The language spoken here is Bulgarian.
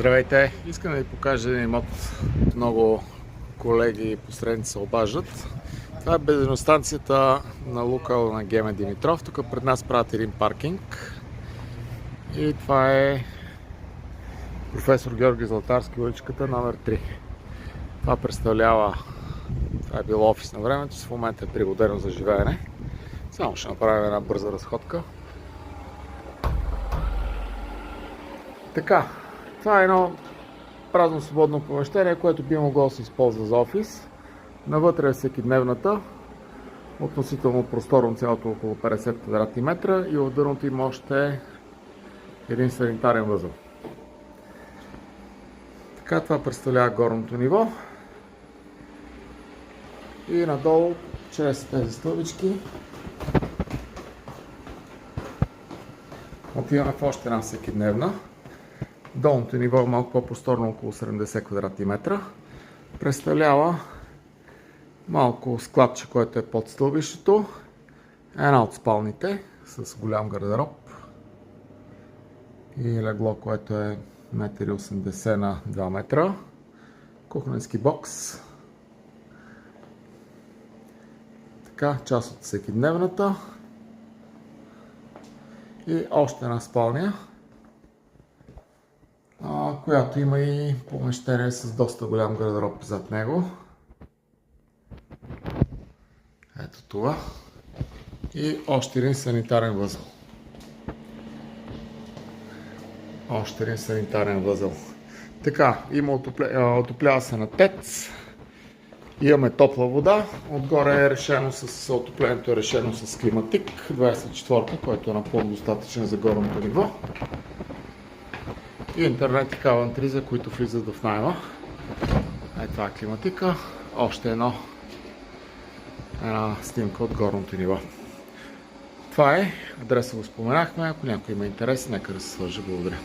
Здравейте! Искам да ви кажа един имот. Много колеги и посредници се обаждат. Това е бензиностанцията на Лукойл на Геме Димитров. Тук пред нас правят един паркинг. И това е професор Георги Златарски, уличката номер 3. Това представлява, това е било офис на времето, в момента е пригодено за живеене. Само ще направим една бърза разходка. Така, това е едно празно свободно помещение, което би могло да се използва за офис. Навътре е всекидневната, относително просторно, цялото около 50 квадратни метра, и от дъното има още един санитарен възел. Така, това представлява горното ниво. И надолу, чрез тези стълбички, отиваме в още една всекидневна. Долното ниво е малко по-просторно, около 70 квадратни метра. Представлява малко складче, което е под стълбището. Една от спалните с голям гардероб. И легло, което е 1,80 м на 2 метра. Кухненски бокс. Така, част от всекидневната. И още една спалня, която има и помещение с доста голям гардероб зад него. Ето това. И още един санитарен възел. Още един санитарен възел. Така, има отоплява се на ТЕЦ. Имаме топла вода. Отгоре е решено отоплението е решено с климатик 24, който е напълно достатъчен за горното ниво. И интернет и кабелни триза, които влизат в найма. Това е климатика. Още една снимка от горното ниво. Това е. Адреса го споменахме. Ако някой има интерес, нека да се свърже. Благодаря.